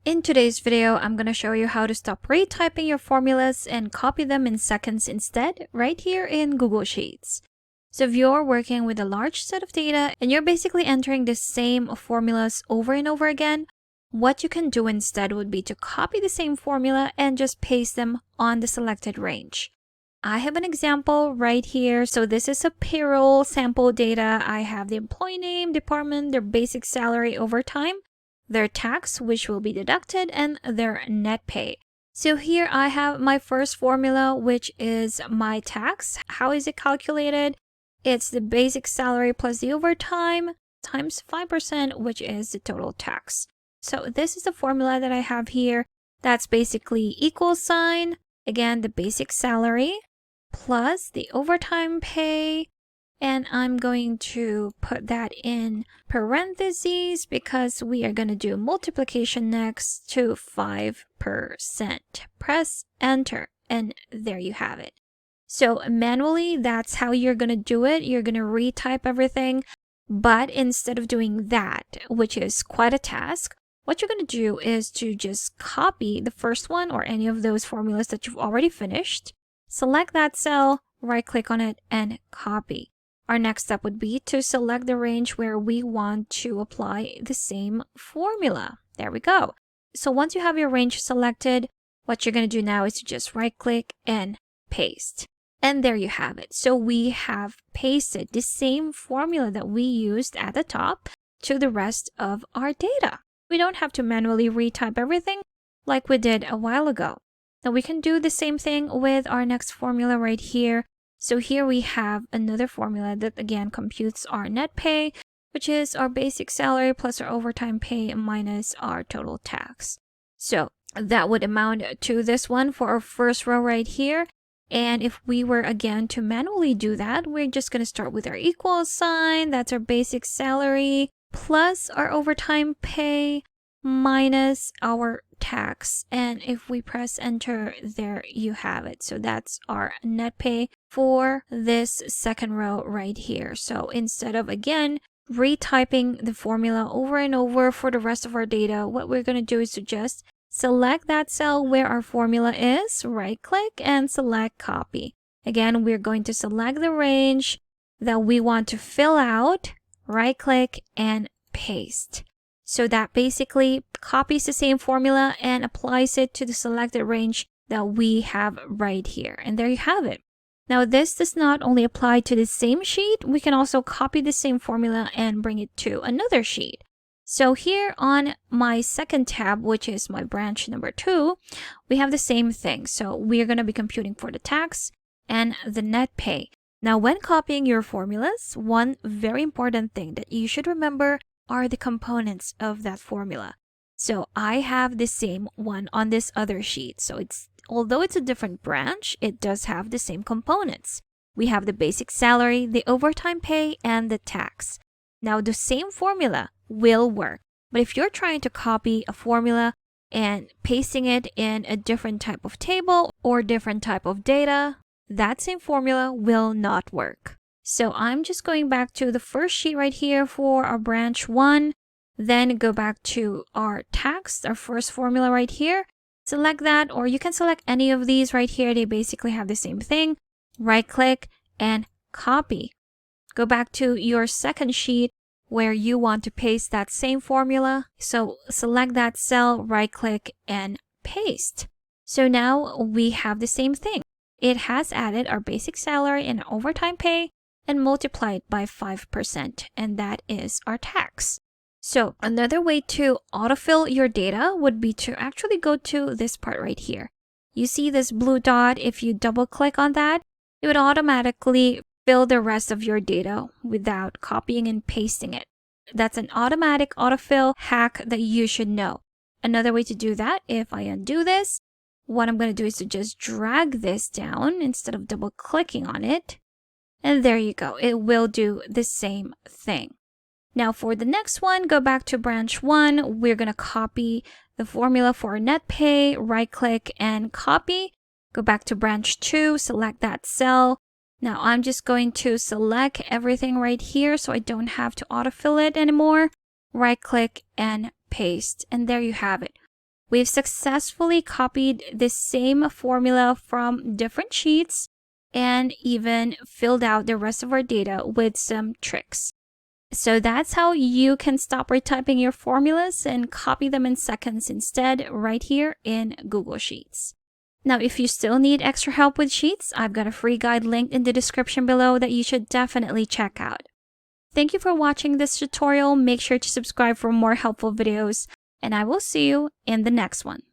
In today's video, I'm going to show you how to stop retyping your formulas and copy them in seconds instead, right here in Google Sheets. So if you're working with a large set of data and you're basically entering the same formulas over and over again, what you can do instead would be to copy the same formula and just paste them on the selected range. I have an example right here. So this is a payroll sample data. I have the employee name, department, their basic salary over time, their tax, which will be deducted, and their net pay. So here I have my first formula, which is my tax. How is it calculated? It's the basic salary plus the overtime times 5%, which is the total tax. So this is the formula that I have here. That's basically equal sign, again, the basic salary plus the overtime pay. And I'm going to put that in parentheses because we are going to do multiplication next to 5%. Press enter, and there you have it. So manually, that's how you're going to do it. You're going to retype everything. But instead of doing that, which is quite a task, what you're going to do is to just copy the first one or any of those formulas that you've already finished. Select that cell, right-click on it, and copy. Our next step would be to select the range where we want to apply the same formula. There we go. So once you have your range selected, what you're going to do now is to just right-click and paste. And there you have it. So we have pasted the same formula that we used at the top to the rest of our data. We don't have to manually retype everything like we did a while ago. Now we can do the same thing with our next formula right here. So here we have another formula that again computes our net pay, which is our basic salary plus our overtime pay minus our total tax. So that would amount to this one for our first row right here. And if we were again to manually do that, we're just going to start with our equal sign. That's our basic salary plus our overtime pay minus our tax. And if we press enter, there you have it. So that's our net pay for this second row right here. So instead of again retyping the formula over and over for the rest of our data, what we're going to do is to just select that cell where our formula is, right click and select copy. Again, we're going to select the range that we want to fill out, right click and paste. So that basically copies the same formula and applies it to the selected range that we have right here. And there you have it. Now this does not only apply to the same sheet, we can also copy the same formula and bring it to another sheet. So here on my second tab, which is my branch number 2, we have the same thing. So we are going to be computing for the tax and the net pay. Now when copying your formulas, one very important thing that you should remember are the components of that formula. So I have the same one on this other sheet. So although it's a different branch, it does have the same components. We have the basic salary, the overtime pay, and the tax. Now the same formula will work. But if you're trying to copy a formula and pasting it in a different type of table or different type of data, that same formula will not work. So I'm just going back to the first sheet right here for our branch 1, then go back to our tax, our first formula right here. Select that, or you can select any of these right here. They basically have the same thing. Right click and copy. Go back to your second sheet where you want to paste that same formula. So select that cell, right click and paste. So now we have the same thing. It has added our basic salary and overtime pay and multiplied by 5%, and that is our tax. So another way to autofill your data would be to actually go to this part right here. You see this blue dot. If you double click on that, it would automatically fill the rest of your data without copying and pasting it. That's an automatic autofill hack that you should know. Another way to do that, if I undo this, what I'm going to do is to just drag this down instead of double clicking on it. And there you go. It will do the same thing. Now for the next one, go back to branch 1. We're going to copy the formula for net pay, right click and copy. Go back to branch 2, select that cell. Now I'm just going to select everything right here so I don't have to autofill it anymore. Right click and paste. And there you have it. we've successfully copied the same formula from different sheets and even filled out the rest of our data with some tricks. So that's how you can stop retyping your formulas and copy them in seconds instead, right here in Google Sheets. Now, if you still need extra help with Sheets, I've got a free guide linked in the description below that you should definitely check out. Thank you for watching this tutorial. Make sure to subscribe for more helpful videos, and I will see you in the next one.